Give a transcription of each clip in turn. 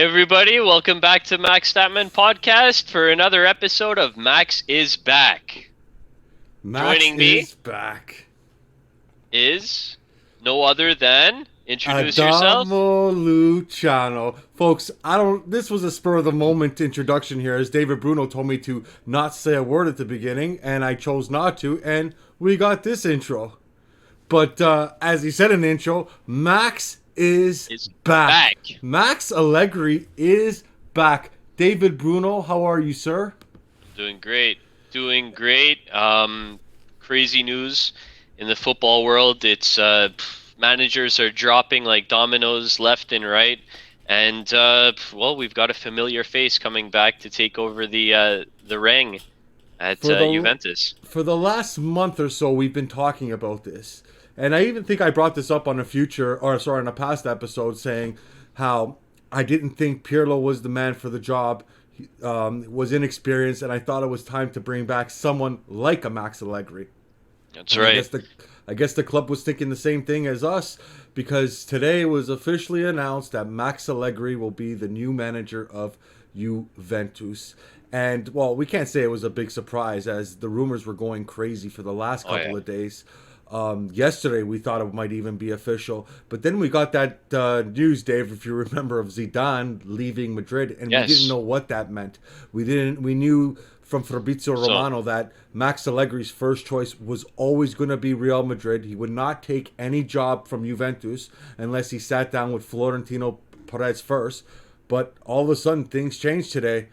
everybody, welcome back to Max Statman podcast for another episode of Max is Back. Max Joining me is back. is no other than, introduce yourself. Adamo Luciano. Folks, this was a spur of the moment introduction here, as David Bruno told me to not say a word at the beginning, and I chose not to, and we got this intro. But as he said in the intro, Max is back. Max Allegri is back. David Bruno, how are you, sir? Doing great. Crazy news in the football world. It's managers are dropping like dominoes left and right. And, we've got a familiar face coming back to take over the ring at Juventus. For the last month or so, we've been talking about this. And I even think I brought this up on a past episode, saying how I didn't think Pirlo was the man for the job. He was inexperienced, and I thought it was time to bring back someone like a Max Allegri. That's right. I guess the club was thinking the same thing as us, because today it was officially announced that Max Allegri will be the new manager of Juventus. And, well, we can't say it was a big surprise, as the rumors were going crazy for the last couple of days. Yesterday, we thought it might even be official. But then we got that news, Dave, if you remember, of Zidane leaving Madrid, and we didn't know what that meant. We knew from Fabrizio Romano that Max Allegri's first choice was always going to be Real Madrid. He would not take any job from Juventus unless he sat down with Florentino Perez first. But all of a sudden, things changed today.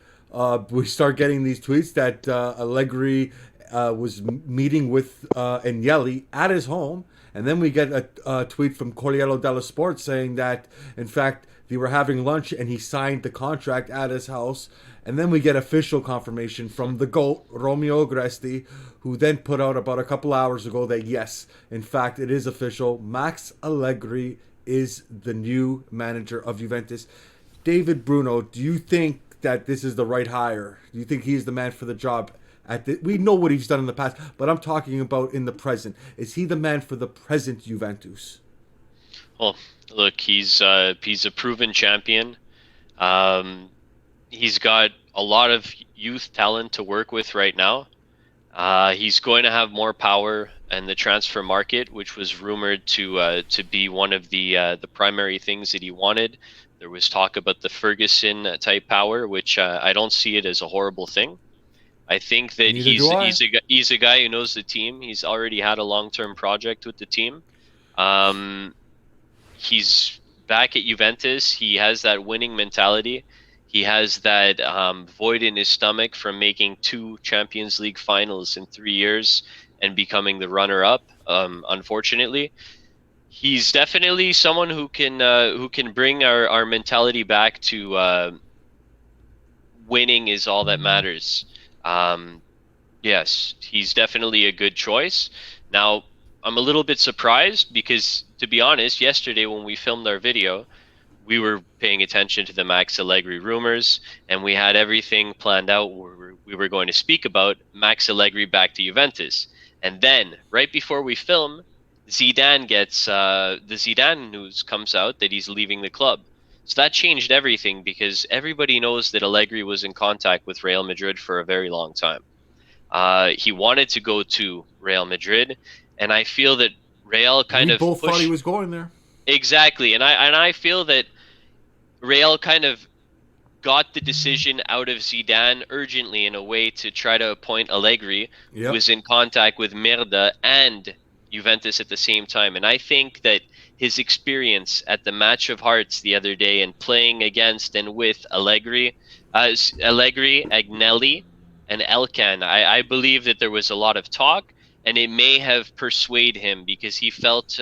We start getting these tweets that Allegri was meeting with Agnelli at his home, and then we get a tweet from Corriere dello Sport saying that, in fact, they were having lunch and he signed the contract at his house. And then we get official confirmation from the GOAT, Romeo Gresti, who then put out about a couple hours ago that, yes, in fact, it is official. Max Allegri is the new manager of Juventus. David Bruno, do you think that this is the right hire? Do you think he's the man for the job? We know what he's done in the past, but I'm talking about in the present. Is he the man for the present Juventus? Well, look, he's a proven champion. He's got a lot of youth talent to work with right now. He's going to have more power in the transfer market, which was rumored to be one of the primary things that he wanted. There was talk about the Ferguson type power, which I don't see it as a horrible thing. I think that he's a guy who knows the team. He's already had a long-term project with the team. He's back at Juventus. He has that winning mentality. He has that void in his stomach from making 2 Champions League finals in 3 years and becoming the runner-up. Unfortunately, he's definitely someone who can bring our mentality back to winning is all that matters. Yes, he's definitely a good choice. Now, I'm a little bit surprised because, to be honest, yesterday when we filmed our video, we were paying attention to the Max Allegri rumors, and we had everything planned out where we were going to speak about Max Allegri back to Juventus. And then, right before we film, Zidane gets the Zidane news comes out that he's leaving the club. So that changed everything, because everybody knows that Allegri was in contact with Real Madrid for a very long time. He wanted to go to Real Madrid, and I feel that Real we both thought he was going there. Exactly, and I feel that Real kind of got the decision out of Zidane urgently in a way to try to appoint Allegri, who was in contact with Merda and Juventus at the same time. And I think that his experience at the Match of Hearts the other day and playing against and with Agnelli, and Elkan, I believe that there was a lot of talk, and it may have persuaded him because he felt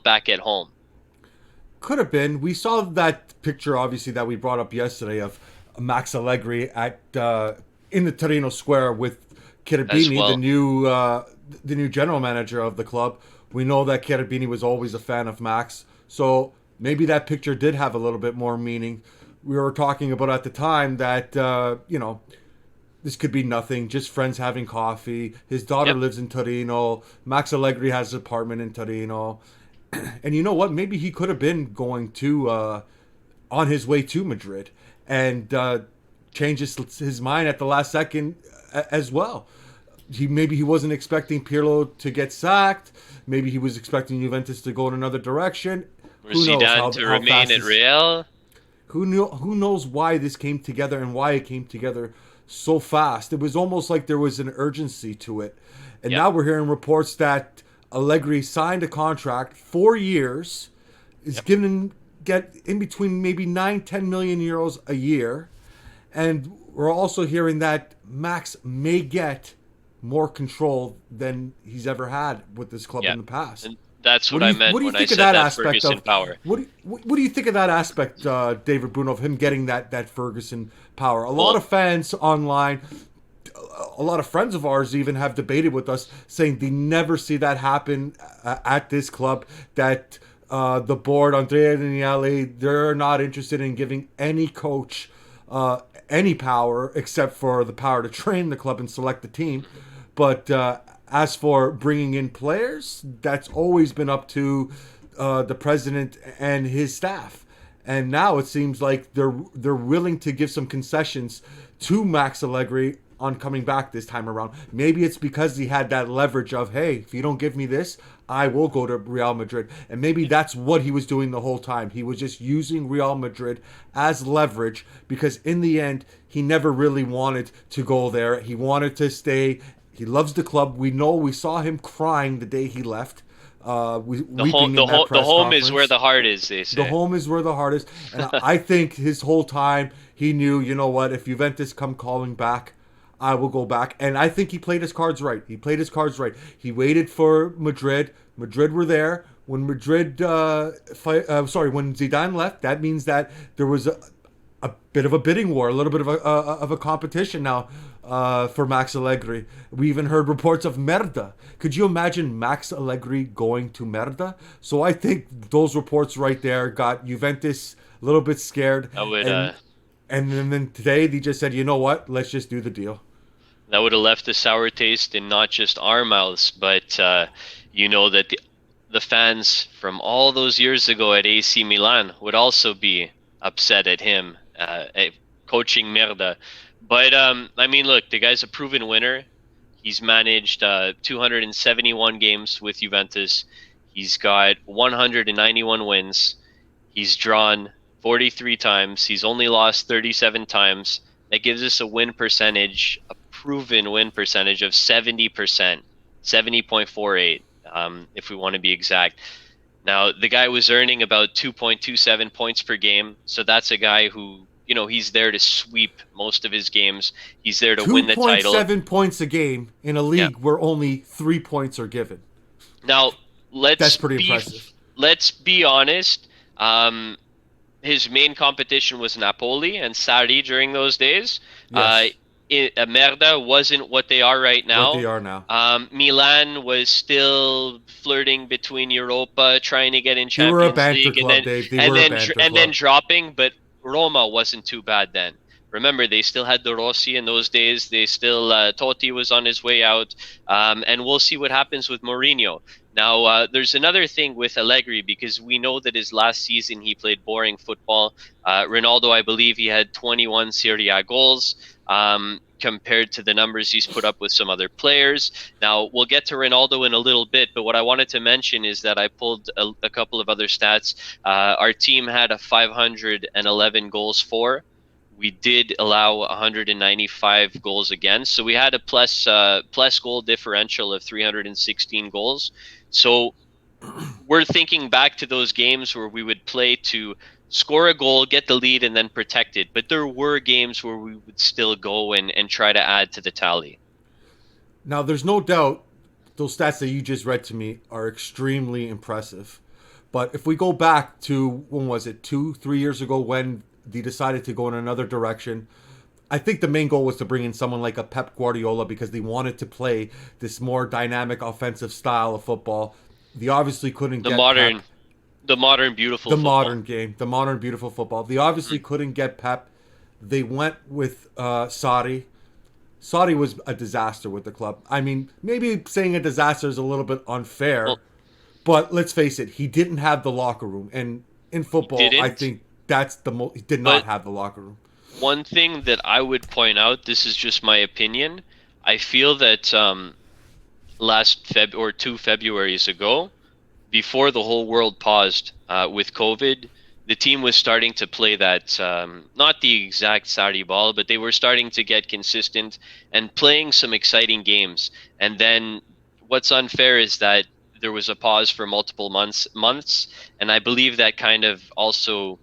back at home. Could have been. We saw that picture, obviously, that we brought up yesterday of Max Allegri at in the Torino Square with Cherubini, the new general manager of the club. We know that Cherubini was always a fan of Max, so maybe that picture did have a little bit more meaning. We were talking about at the time that, this could be nothing, just friends having coffee. His daughter lives in Torino. Max Allegri has an apartment in Torino. And you know what? Maybe he could have been going to on his way to Madrid, and changes his mind at the last second as well. Maybe he wasn't expecting Pirlo to get sacked. Maybe he was expecting Juventus to go in another direction. Or Who knows Zidane to how remain fast at this? Real. Who knows why this came together and why it came together so fast? It was almost like there was an urgency to it, and Yeah, now we're hearing reports that Allegri signed a contract 4 years, is yep, given get in between maybe 9-10 million euros a year, and we're also hearing that Max may get more control than he's ever had with this club yeah. in the past. And that's what I meant What do you when I think of said that that aspect Ferguson of power. what do you think of that aspect, David Bruno, of him getting that Ferguson power? A lot Well, of fans online, a lot of friends of ours even have debated with us, saying they never see that happen at this club. That the board, Andrea Daniele, they're not interested in giving any coach any power except for the power to train the club and select the team. But as for bringing in players, that's always been up to the president and his staff. And now it seems like they're willing to give some concessions to Max Allegri on coming back this time around. Maybe it's because he had that leverage of, hey, if you don't give me this, I will go to Real Madrid. And maybe that's what he was doing the whole time. He was just using Real Madrid as leverage because in the end, he never really wanted to go there. He wanted to stay. He loves the club. We saw him crying the day he left, weeping in that the press home is where conference. the heart is, they The say. home is where the heart is. And I think his whole time, he knew, you know what, if Juventus come calling back, I will go back. And I think he played his cards right. He played his cards right. He waited for Madrid. Madrid were there. When when Zidane left, that means that there was a bit of a bidding war, a little bit of a competition now for Max Allegri. We even heard reports of Merda. Could you imagine Max Allegri going to Merda? So I think those reports right there got Juventus a little bit scared, That would and then today they just said, you know what, let's just do the deal. that would have left a sour taste in not just our mouths, but you know that the fans from all those years ago at AC Milan would also be upset at him at coaching Merda. But I mean, look, the guy's a proven winner. He's managed 271 games with Juventus. He's got 191 wins. He's drawn 43 times. He's only lost 37 times. That gives us a win percentage, a proven win percentage of 70%, 70.48, if we want to be exact. Now, the guy was earning about 2.27 points per game. So that's a guy who, you know, he's there to sweep most of his games. He's there to Two win the point title. seven points a game in a Yeah. league where only 3 points are given. Now, That's let's pretty be impressive. let's be honest. Um, his main competition was Napoli and Sarri during those days. Uh, Yes, Merda wasn't what they are right what they now. are now. Milan was still flirting between Europa, trying to get in They were a Champions banter League, club, Dave. They were a banter and then club. dropping. But Roma wasn't too bad then. Remember, they still had the Rossi in those days. They still Totti was on his way out, and we'll see what happens with Mourinho. Now, there's another thing with Allegri because we know that his last season he played boring football. Ronaldo, I believe, he had 21 Serie A goals compared to the numbers he's put up with some other players. Now, we'll get to Ronaldo in a little bit, but what I wanted to mention is that I pulled a couple of other stats. Our team had a 511 goals for. We did allow 195 goals against, so we had a plus goal differential of 316 goals. So we're thinking back to those games where we would play to score a goal, get the lead, and then protect it. But there were games where we would still go and try to add to the tally. Now, there's no doubt those stats that you just read to me are extremely impressive. But if we go back to, when was it, 2, 3 years ago when they decided to go in another direction, I think the main goal was to bring in someone like a Pep Guardiola because they wanted to play this more dynamic offensive style of football. They obviously couldn't The get Pep. modern, the modern beautiful The football. modern game, the modern beautiful football. They obviously Mm. couldn't get Pep. They went with Sarri. Sarri was a disaster with the club. I mean, maybe saying a disaster is a little bit unfair, Well, but let's face it, he didn't have the locker room. And in he football, I didn't. think he did But not have the locker room. one thing that I would point out, this is just my opinion. I feel that last Feb or 2 Februarys ago, before the whole world paused with COVID, the team was starting to play that not the exact Sarri ball, but they were starting to get consistent and playing some exciting games. And then what's unfair is that there was a pause for multiple months, and I believe that kind of also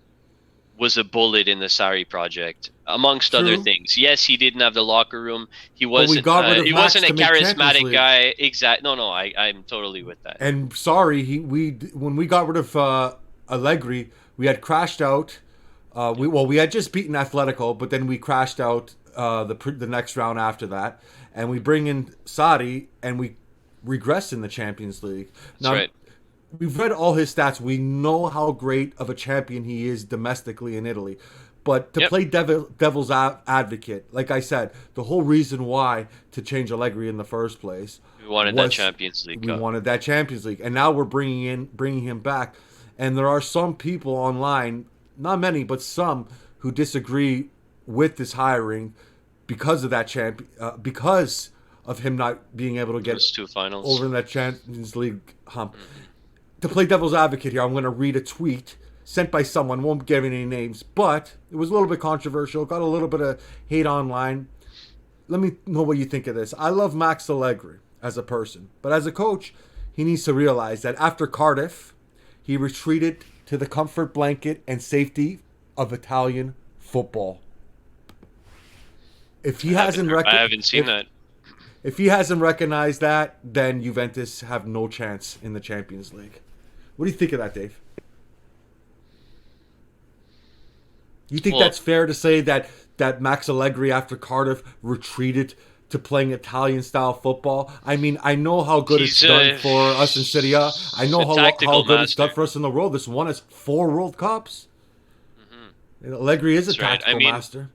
was a bullet in the Sarri project, amongst other True, things. Yes, he didn't have the locker room. He but we wasn't. got rid of He Max wasn't a to make Champions charismatic League. guy. Exact. No, no. I'm totally with that. And sorry, we when we got rid of Allegri, we had crashed out. We had just beaten Atletico, but then we crashed out the next round after that, and we bring in Sarri, and we regress in the Champions League. That's Now right. we've read all his stats. We know how great of a champion he is domestically in Italy. But to Yep. play devil's advocate, like I said, the whole reason why to change Allegri in the first place We wanted that was Champions League we Cup. wanted that Champions League, and now we're bringing him back. And there are some people online, not many, but some, who disagree with this hiring because of that because of him not being able to get Those two finals. over in that Champions League hump. To play devil's advocate here, I'm going to read a tweet sent by someone, won't give any names, but it was a little bit controversial, got a little bit of hate online. Let me know what you think of this. I love Max Allegri as a person, but as a coach, he needs to realize that after Cardiff, he retreated to the comfort blanket and safety of Italian football. If he hasn't I haven't seen that. if he hasn't recognized that, then Juventus have no chance in the Champions League. What do you think of that, Dave? You think Well, that's fair to say that Max Allegri after Cardiff retreated to playing Italian style football? I mean, I know how good it's he's done for us in Serie A. I know a how tactical good it's done master. for us in the world. This won us 4 World Cups. Hmm. Allegri is a That's right. I tactical mean, master.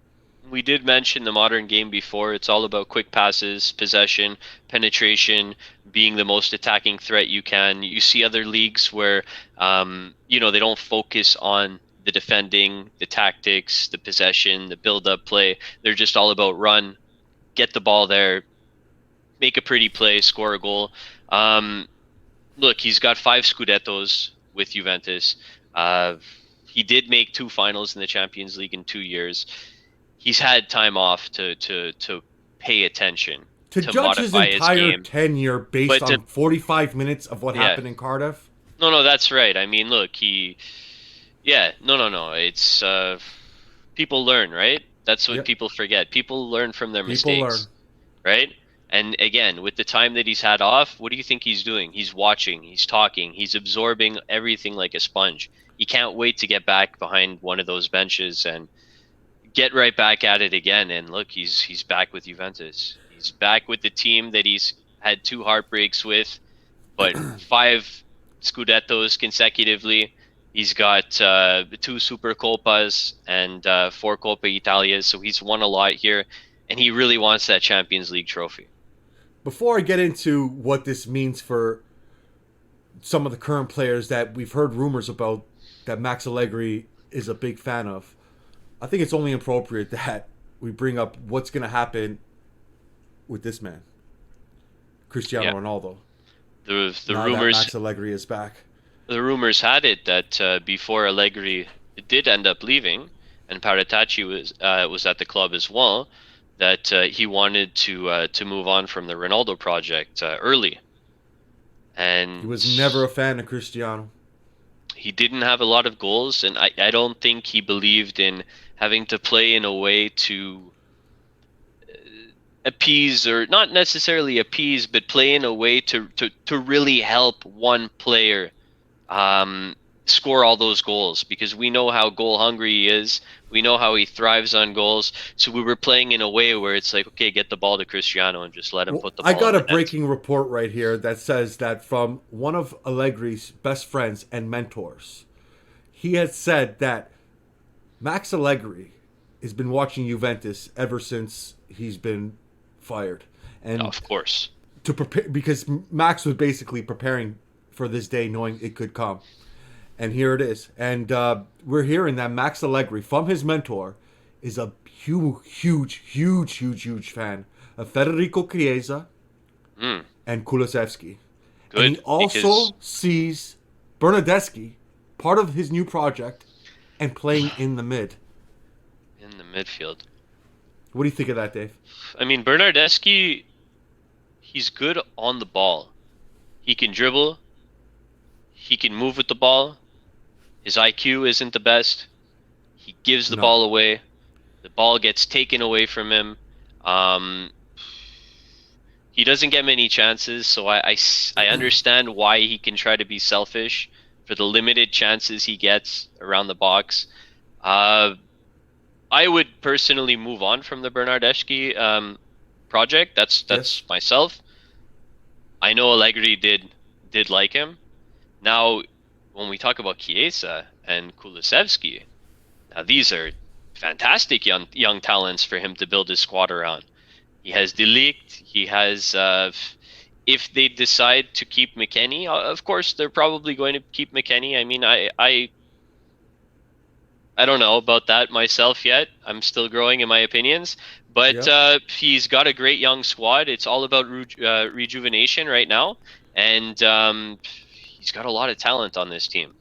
we did mention the modern game before. It's all about quick passes, possession, penetration, being the most attacking threat you can. You see other leagues where, they don't focus on the defending, the tactics, the possession, the build-up play. They're just all about run, get the ball there, make a pretty play, score a goal. Um, Look, he's got 5 Scudettos with Juventus. Uh, he did make 2 finals in the Champions League in 2 years. He's had time off to pay attention, To to judge his modify his entire game. tenure based But to on 45 minutes of what yeah, happened in Cardiff, no, no, that's right. I mean, look, yeah, no, no, no. It's people learn, right? That's what yeah, people forget. People learn from their people learn. mistakes, right? And again, with the time that he's had off, what do you think he's doing? He's watching, he's talking, he's absorbing everything like a sponge. He can't wait to get back behind one of those benches and get right back at it again. And look, he's back with Juventus. He's back with the team that he's had 2 heartbreaks with, but 5 Scudettos consecutively. He's got 2 Supercopas and 4 Coppa Italias, so he's won a lot here, and he really wants that Champions League trophy. Before I get into what this means for some of the current players that we've heard rumors about that Max Allegri is a big fan of, I think it's only appropriate that we bring up what's going to happen with this man, Yeah, Cristiano Ronaldo, the now that rumors Max Allegri is back. the rumors had it that before Allegri did end up leaving, and Paratici was at the club as well, that he wanted to move on from the Ronaldo project early, He and was never a fan of Cristiano. he didn't have a lot of goals, and I don't think he believed in having to play in a way to appease, or not necessarily appease, but play in a way to really help one player um, score all those goals, because we know how goal hungry he is. We know how he thrives on goals. So we were playing in a way where it's like, okay, get the ball to Cristiano and just let him Well, put the I ball in got a the net. breaking report right here that says that from one of Allegri's best friends and mentors, he had said that Max Allegri has been watching Juventus ever since he's been fired, and Of course. to prepare because Max was basically preparing for this day, knowing it could come. And here it is. And we're hearing that Max Allegri, from his mentor, is a huge fan of Federico Chiesa Mm, and Kulusevski. And he good, because also sees Bernardeschi, part of his new project, and playing in the mid. in the midfield. What do you think of that, Dave? I mean, Bernardeschi, he's good on the ball. He can dribble. He can move with the ball. His IQ isn't the best. He gives the No. ball away. The ball gets taken away from him. Um, he doesn't get many chances, so I understand why he can try to be selfish for the limited chances he gets around the box. Uh, I would personally move on from the Bernardeschi project. That's Yes? myself. I know Allegri did like him. Now, when we talk about Chiesa and Kulusevski, now these are fantastic young talents for him to build his squad around. He has De Ligt. He has. If they decide to keep McKennie, of course they're probably going to keep McKennie. I mean, I don't know about that myself yet. I'm still growing in my opinions, but Yep. he's got a great young squad. It's all about rejuvenation right now, and he's got a lot of talent on this team.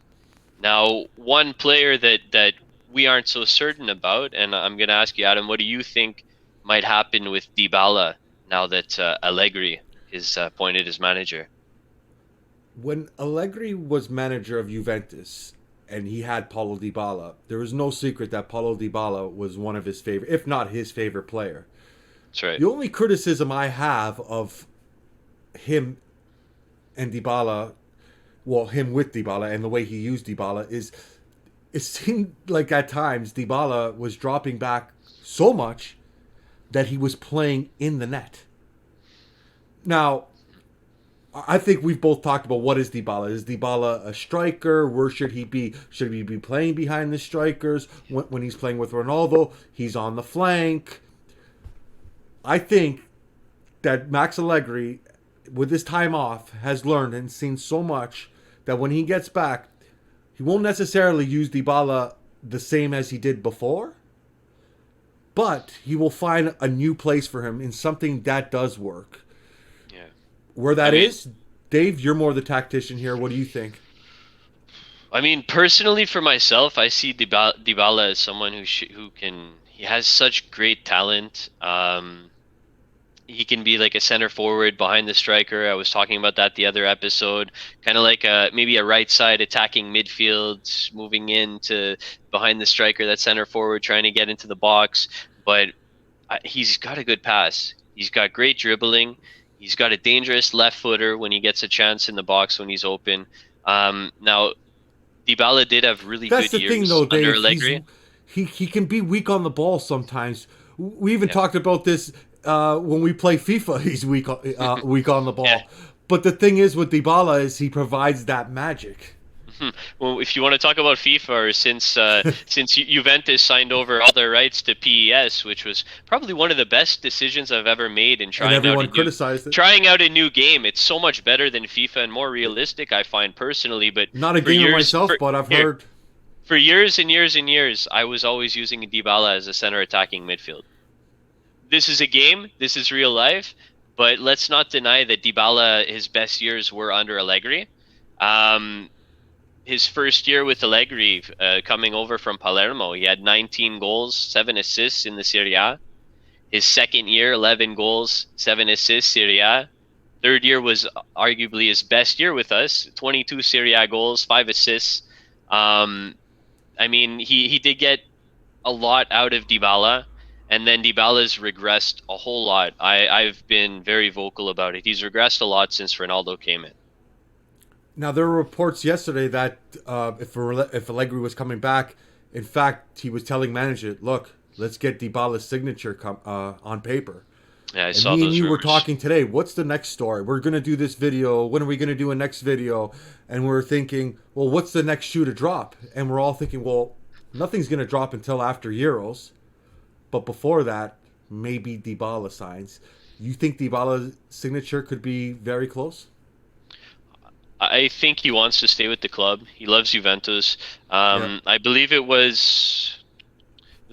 Now, one player that we aren't so certain about, and I'm going to ask you, Adam, what do you think might happen with Dybala now that Allegri is appointed as manager? When Allegri was manager of Juventus and he had Paulo Dybala, there was no secret that Paulo Dybala was one of his favorite, if not his favorite player. That's right. The only criticism I have of him and Dybala, well, him with Dybala and the way he used Dybala is it seemed like at times Dybala was dropping back so much that he was playing in the net. Now, I think we've both talked about what is Dybala. Is Dybala a striker? Where should he be? Should he be playing behind the strikers? When he's playing with Ronaldo, he's on the flank. I think that Max Allegri, with his time off, has learned and seen so much that when he gets back, he won't necessarily use Dybala the same as he did before, but he will find a new place for him in something that does work. Yeah. Where I that mean, is, Dave, you're more the tactician here. What do you think? personally for myself, I see Dybala as someone who can. He has such great talent. He can be like a center forward behind the striker. I was talking about that the other episode. Kind of like maybe a right side attacking midfield, moving into behind the striker, that center forward, trying to get into the box. But he's got a good pass. He's got great dribbling. He's got a dangerous left footer when he gets a chance in the box when he's open. Now, Dybala did have really That's good the thing, years though, under Dave. Allegri. He can be weak on the ball sometimes. We even Yeah. talked about this when we play FIFA. He's weak on the Yeah. ball. But the thing is with Dybala is he provides that magic. Well, if you want to talk about FIFA, or since Juventus signed over all their rights to PES, which was probably one of the best decisions I've ever made in And everyone criticized it. trying out a new game. It's so much better than FIFA and more realistic, I find personally. But Not a for gamer years, myself, but I've here heard. for years and years and years, I was always using Dybala as a center attacking midfield. This is a game. This is real life. But let's not deny that Dybala, his best years were under Allegri. Um, his first year with Allegri, coming over from Palermo, he had 19 goals, 7 assists in the Serie A. His second year, 11 goals, 7 assists, Serie A. Third year was arguably his best year with us, 22 Serie A goals, 5 assists. Um, he did get a lot out of Dybala, and then Dybala's regressed a whole lot. I've been very vocal about it. He's regressed a lot since Ronaldo came in. Now there were reports yesterday that if Allegri was coming back, in fact he was telling manager, "Look, let's get Dybala's signature on paper." Yeah, I And saw me and those you were rumors. talking today. What's the next story? We're gonna do this video. When are we gonna do a next video? And we're thinking, well, what's the next shoe to drop? And we're all thinking, well, nothing's gonna drop until after Euros. But before that, maybe Dybala signs. You think Dybala's signature could be very close? I think he wants to stay with the club. He loves Juventus. Yeah. I believe it was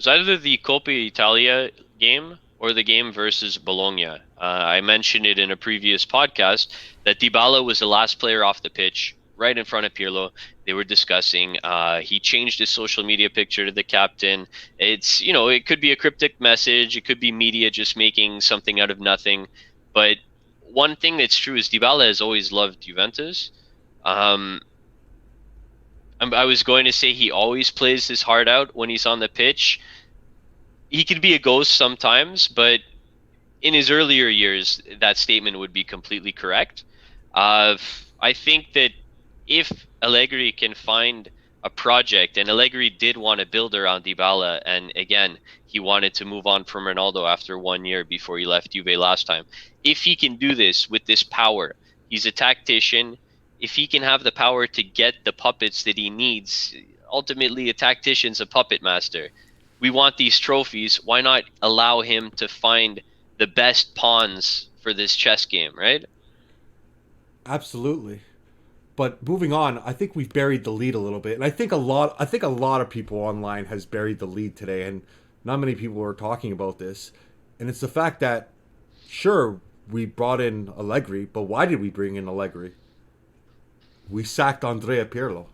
either the Coppa Italia game or the game versus Bologna. I mentioned it in a previous podcast that Dybala was the last player off the pitch right in front of Pirlo. They were discussing. He changed his social media picture to the captain. It could be a cryptic message. It could be media just making something out of nothing. But one thing that's true is Dybala has always loved Juventus. Um, I was going to say he always plays his heart out when he's on the pitch. He can be a ghost sometimes, but in his earlier years, that statement would be completely correct. Uh, I think that if Allegri can find a project, and Allegri did want to build around Dybala, and again, he wanted to move on from Ronaldo after 1 year before he left Juve last time. If he can do this with this power, he's a tactician. If he can have the power to get the puppets that he needs, ultimately a tactician's a puppet master. We want these trophies. Why not allow him to find the best pawns for this chess game, right? Absolutely. But moving on, I think we've buried the lead a little bit, and I think a lot of people online has buried the lead today, and not many people are talking about this. And it's the fact that, sure, we brought in Allegri, but why did we bring in Allegri? We sacked Andrea Pirlo.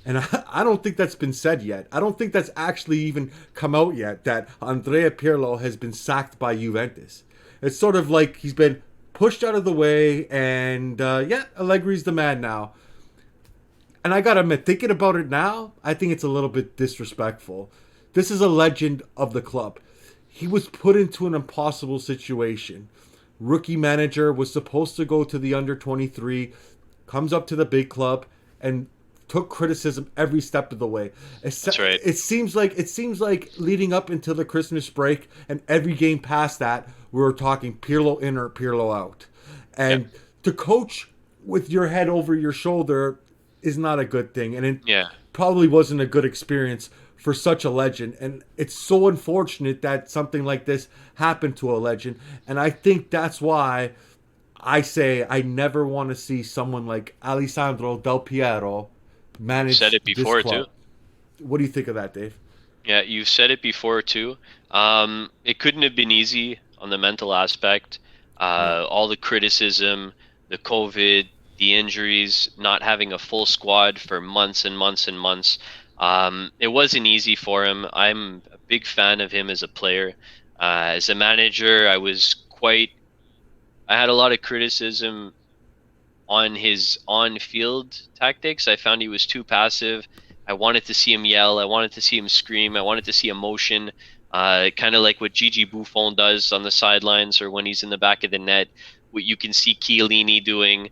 And I don't think that's been said yet. I don't think that's actually even come out yet that Andrea Pirlo has been sacked by Juventus. It's sort of like he's been pushed out of the way, and yeah, Allegri's the man now. And I gotta admit, thinking about it now, I think it's a little bit disrespectful. This is a legend of the club. He was put into an impossible situation. Rookie manager was supposed to go to the under 23, comes up to the big club, and took criticism every step of the way. That's right. It seems like leading up into the Christmas break and every game past that, we were talking Pirlo in or Pirlo out. Yep. And to coach with your head over your shoulder is not a good thing, and it Yeah. probably wasn't a good experience for such a legend. And it's so unfortunate that something like this happened to a legend. And I think that's why I say I never want to see someone like Alessandro Del Piero You've said manage it this before too. club. What do you think of that, Dave? Yeah, you've said it before too. It couldn't have been easy on the mental aspect. No. All the criticism, the COVID, the injuries, not having a full squad for months and months and months. It wasn't easy for him. I'm a big fan of him as a player. As a manager, I had a lot of criticism on his on-field tactics. I found he was too passive. I wanted to see him yell. I wanted to see him scream. I wanted to see emotion, kind of like what Gigi Buffon does on the sidelines or when he's in the back of the net. What you can see Chiellini doing.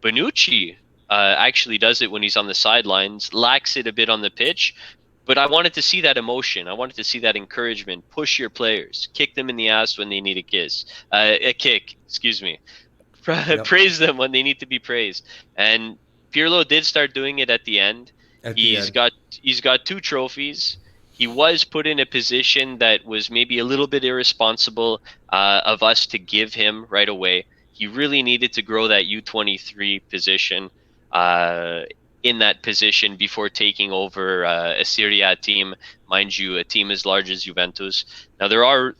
Bonucci actually does it when he's on the sidelines, lacks it a bit on the pitch. But I wanted to see that emotion. I wanted to see that encouragement. Push your players. Kick them in the ass when they need a kick. Excuse me. Yep. Praise them when they need to be praised. And Pirlo did start doing it at the end. At the He's end. got he's got two trophies. He was put in a position that was maybe a little bit irresponsible of us to give him right away. He really needed to grow that U23 position uh, in that position before taking over a Serie A team, mind you, a team as large as Juventus. Now there are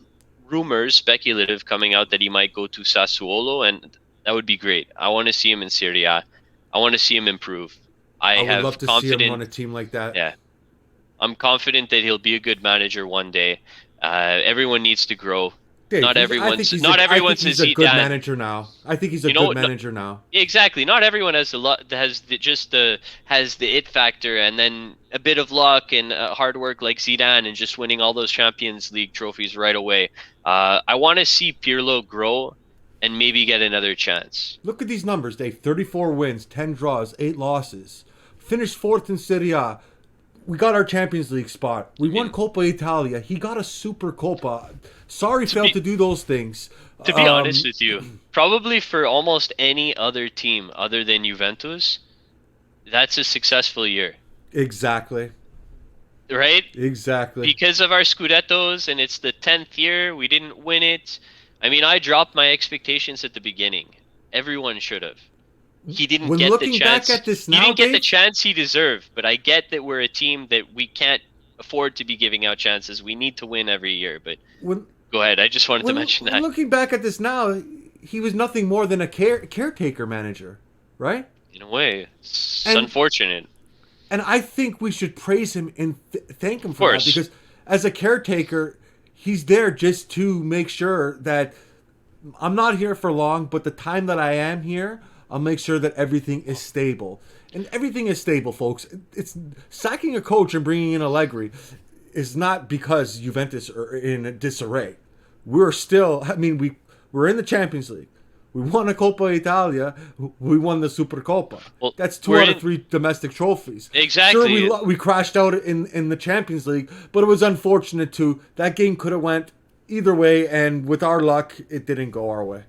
rumors, speculative, coming out that he might go to Sassuolo, and that would be great. I want to see him in Serie A. I want to see him improve. I I would love have to see him confident, run a team like that. yeah, I'm confident that he'll be a good manager one day. Yeah. Everyone needs to grow. Dave, Not I think everyone's he's not I think everyone's a he's a good Zidane. manager now. I think he's a You good know, manager now. exactly. Not everyone has the it factor, and then a bit of luck and hard work like Zidane, and just winning all those Champions League trophies right away. I want to see Pirlo grow and maybe get another chance. Look at these numbers, Dave. 34 wins, 10 draws, 8 losses. Finished fourth in Serie A. We got our Champions League spot. We won And Coppa Italia. He got a Super Copa. Sorry, to failed be to do those things. to be honest with you, probably for almost any other team other than Juventus, that's a successful year, Exactly. right? Exactly. Because of our Scudettos, and it's the 10th year, we didn't win it. I mean, I dropped my expectations at the beginning. Everyone should have. he didn't When get the looking back chance. at this He now, didn't get the Dave, chance he deserved. But I get that we're a team that we can't afford to be giving out chances. We need to win every year. But when go ahead. I just wanted to mention when that. looking back at this now, he was nothing more than a caretaker manager, right? In a way, it's And unfortunate. I think we should praise him and thank him Of for that, course. because as a caretaker, he's there just to make sure that I'm not here for long, but the time that I am here, I'll make sure that everything is stable. And everything is stable, folks. It's sacking a coach and bringing in Allegri is not because Juventus are in disarray. We're still, I mean, we're in the Champions League. We won a Coppa Italia. We won the Supercoppa. Well, That's two we're out of in three domestic trophies. Sure, exactly. we crashed out in the Champions League, but it was unfortunate too. That game could have went either way, and with our luck, it didn't go our way.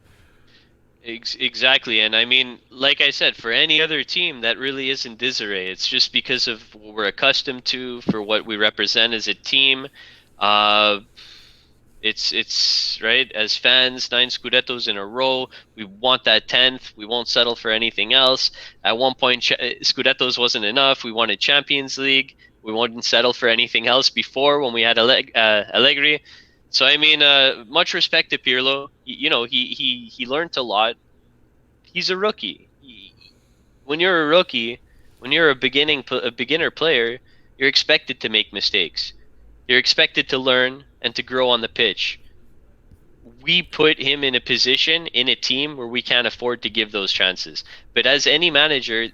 Exactly. And I mean, like I said, for any other team, that really isn't disarray. It's just because of what we're accustomed to, for what we represent as a team. Uh, it's right as fans, 9 Scudettos in a row. We want that 10th. We won't settle for anything else. At one point, Scudettos wasn't enough. We wanted Champions League. We wouldn't settle for anything else before when we had Allegri. So I mean, much respect to Pirlo. You know, he learned a lot. He's a rookie. When you're a rookie, when you're a beginner player, you're expected to make mistakes. You're expected to learn and to grow on the pitch. We put him in a position in a team where we can't afford to give those chances. But as any manager,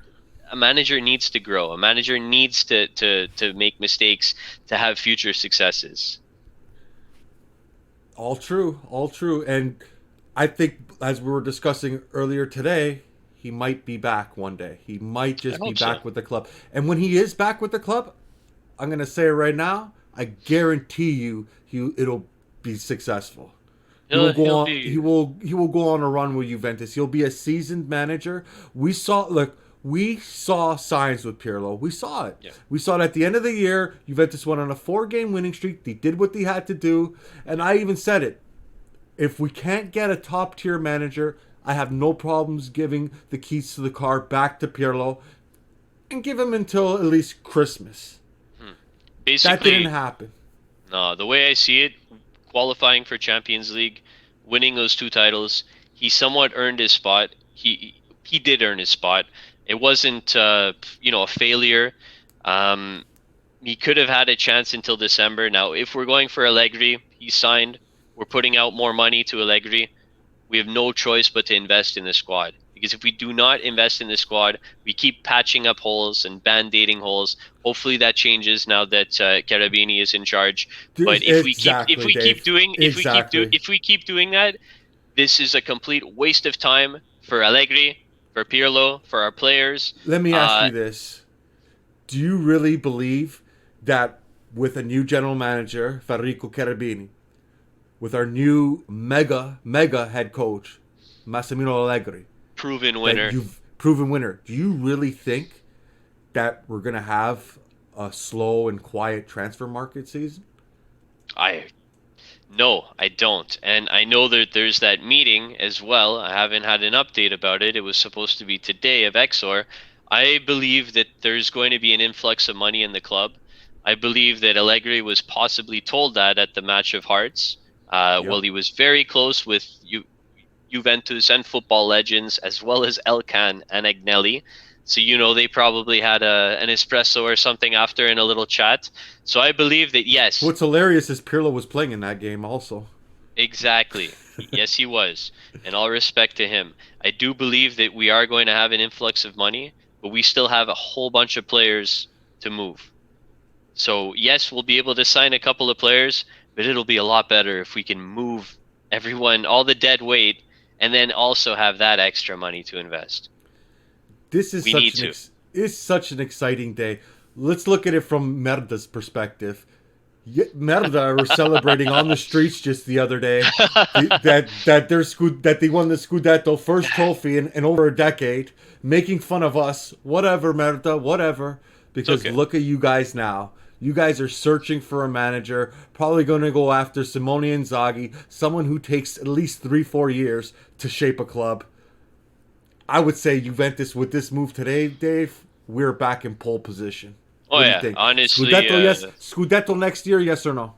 a manager needs to grow. A manager needs to make mistakes to have future successes. All true, all true. And I think, as we were discussing earlier today, he might be back one day. He might I just be hope so. back with the club. And when he is back with the club, I'm going to say it right now, I guarantee you it'll be successful. He will go He'll on. be He will go on a run with Juventus. He'll be a seasoned manager. We saw signs with Pirlo. We saw it. yeah. We saw it at the end of the year. Juventus went on a 4-game winning streak. They did what they had to do, and I even said it. If we can't get a top tier manager, I have no problems giving the keys to the car back to Pirlo, and give him until at least Christmas. That didn't Basically, happen. no, the way I see it, qualifying for Champions League, winning those 2 titles, he somewhat earned his spot. He did earn his spot. It wasn't a failure. Um, he could have had a chance until December. Now, if we're going for Allegri, he's signed. We're putting out more money to Allegri. We have no choice but to invest in the squad. Because if we do not invest in the squad, we keep patching up holes and band-aiding holes. Hopefully that changes now that Carabini is in charge. But Exactly, Dave. Exactly. if we keep doing that, this is a complete waste of time for Allegri, for Pirlo, for our players. Let me ask you this. Do you really believe that with a new general manager, Federico Carabini, with our new mega head coach, Massimiliano Allegri, Proven that winner. you've proven winner, do you really think that we're going to have a slow and quiet transfer market season? I No, I don't. And I know that there's that meeting as well. I haven't had an update about it. It was supposed to be today of Exor. I believe that there's going to be an influx of money in the club. I believe that Allegri was possibly told that at the match of hearts. Well, Yep. he was very close with Juventus and football legends, as well as Elkan and Agnelli. So, they probably had an espresso or something after in a little chat. So I believe that, yes, What's hilarious is Pirlo was playing in that game also. exactly. Yes, he was. And all respect to him. I do believe that we are going to have an influx of money, but we still have a whole bunch of players to move. So, yes, we'll be able to sign a couple of players, but it'll be a lot better if we can move everyone, all the dead weight, and then also have that extra money to invest. This is We need to. is such an exciting day. Let's look at it from Merda's perspective. Merda were celebrating on the streets just the other day that they won the Scudetto, first trophy in over a decade, making fun of us. Whatever, Merda, whatever. Because Okay. look at you guys now. You guys are searching for a manager, probably going to go after Simone Inzaghi, someone who takes at least 3-4 years to shape a club. I would say Juventus with this move today, Dave, we're back in pole position. Oh What do you yeah, think? honestly, Scudetto, yes. Scudetto next year, yes or no?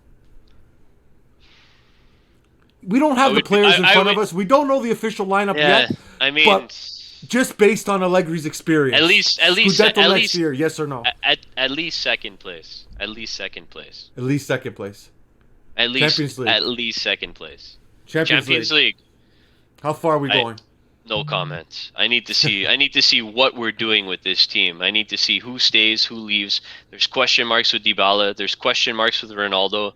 We don't have the players in I front would, of us. We don't know the official lineup yeah. yet, I mean, but just based on Allegri's experience, Scudetto at next least, year, yes or no? at least second place. At least second place. At least second place. At least, Champions League. at least second place. Champions Champions League. League. How far are we I going? no comments. I need to see. I need to see what we're doing with this team. I need to see who stays, who leaves. There's question marks with Dybala. There's question marks with Ronaldo.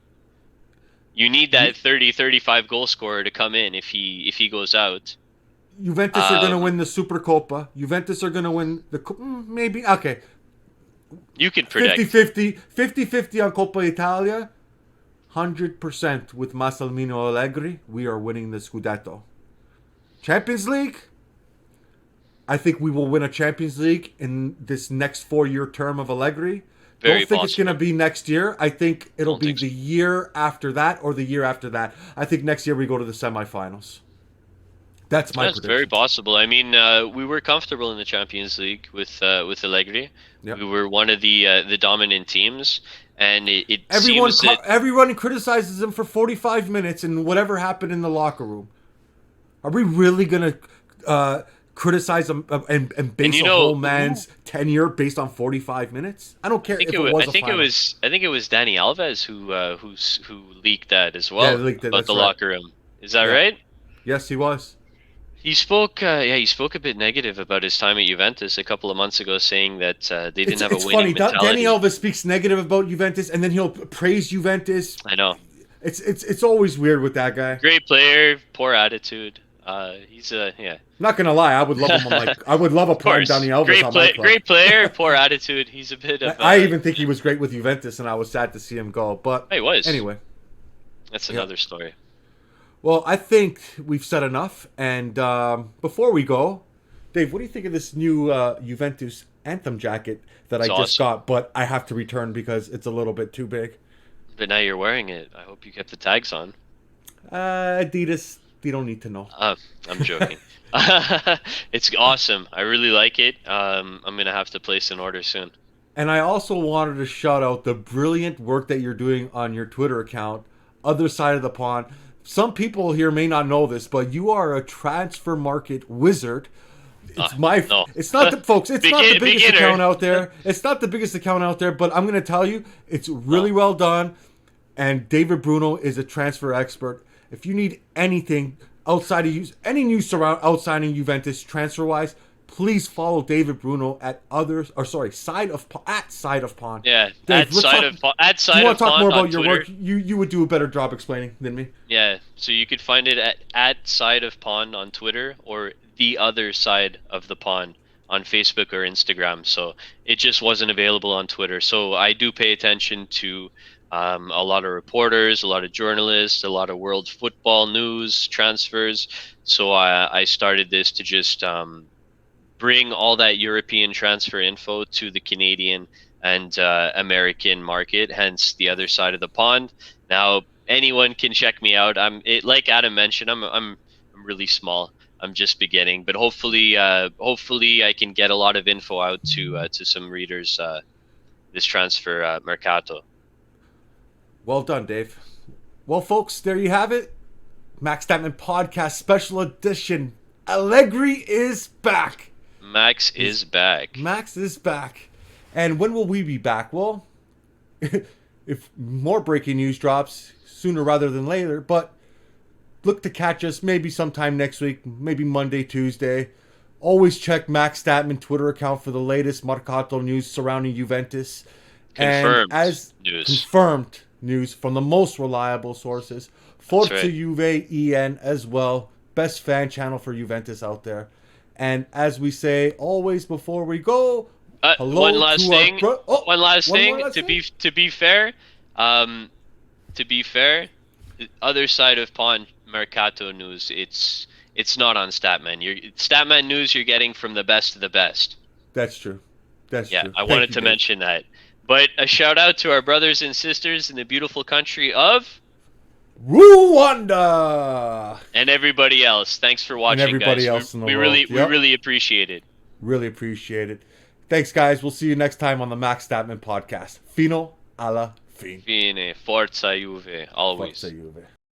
You need You, that 30, 35 goal scorer to come in if he goes out. Juventus are going to Um, win the Supercoppa. Juventus are going to win the maybe okay. you can predict. 50-50, 50-50 on Coppa Italia. 100% with Massimiliano Allegri, we are winning the Scudetto. Champions League, I think we will win a Champions League in this next 4-year term of Allegri. Very Don't think it's going to possible. be next year. I think it'll Don't be think so. the year after that or the year after that. I think next year we go to the semifinals. That's my That's very prediction. possible. I mean, we were comfortable in the Champions League with Allegri. Yep. We were one of the dominant teams, and it Everyone, seems that everyone criticizes him for 45 minutes and whatever happened in the locker room. Are we really going to criticize him and base you a know whole who- man's tenure based on 45 minutes? I don't care if it was I a think final. I think it was Danny Alves who leaked that as Yeah, well like that, about that's the right. locker room. Is that Yeah. right? Yes, he was. He spoke a bit negative about his time at Juventus a couple of months ago, saying that they didn't have a It's winning funny. Danny mentality. Alves speaks negative about Juventus and then he'll praise Juventus. I know. It's always weird with that guy. Great player, poor attitude. He's yeah. Not gonna lie, I would love him on my. I would love a Of prime course. Danny Alves on my club. Great player, poor attitude. He's a bit of. I even think he was great with Juventus, and I was sad to see him go. But He was. anyway, That's yeah. another story. Well, I think we've said enough. And before we go, Dave, what do you think of this new Juventus anthem jacket that It's I just awesome. got? But I have to return because it's a little bit too big. But now you're wearing it. I hope you kept the tags on. Adidas, they don't need to know. I'm joking. It's awesome. I really like it. I'm gonna have to place an order soon. And I also wanted to shout out the brilliant work that you're doing on your Twitter account, Other Side of the Pond. Some people here may not know this, but you are a transfer market wizard. It's no. It's not the folks. It's not the biggest Beginner. account out there. It's not the biggest account out there, but I'm going to tell you, it's really well done. And David Bruno is a transfer expert. If you need anything outside of any news around outside of Juventus transfer wise, please follow David Bruno at Side of Pond. Yeah, Dave, let's talk- at Do you side want of to talk pond more on about your Twitter. work? You would do a better job explaining than me. Yeah, so you could find it at side of pond on Twitter or the other side of the pond on Facebook or Instagram. So it just wasn't available on Twitter. So I do pay attention to a lot of reporters, a lot of journalists, a lot of world football news, transfers. So I started this to just bring all that European transfer info to the Canadian and American market, hence the other side of the pond. Now anyone can check me out. Like Adam mentioned, I'm really small. I'm just beginning, but hopefully I can get a lot of info out to some readers this transfer mercato. Well done, Dave. Well, folks, there you have it. Max Statman Podcast Special Edition. Allegri is back. Max is back. Max is back. And when will we be back? Well, if more breaking news drops sooner rather than later, but look to catch us maybe sometime next week, maybe Monday, Tuesday. Always check Max Statman Twitter account for the latest Mercato news surrounding Juventus. Confirmed And as news. confirmed news from the most reliable sources. Forza right. Juve EN as well. Best fan channel for Juventus out there. And as we say always before we go, hello One last to our thing. One last thing. To be fair, the other side of pond Mercato news. It's not on Statman. Statman news you're getting from the best of the best. That's true. That's Yeah, true. I Thank wanted you, to Dave. mention that. But a shout out to our brothers and sisters in the beautiful country of Rwanda! And everybody else, thanks for And watching, everybody guys. else in the We world. really we Yep. really appreciate it. Really appreciate it. Thanks, guys. We'll see you next time on the Max Statman podcast. Fino alla fine. Fine, forza Juve, Forza always. Juve.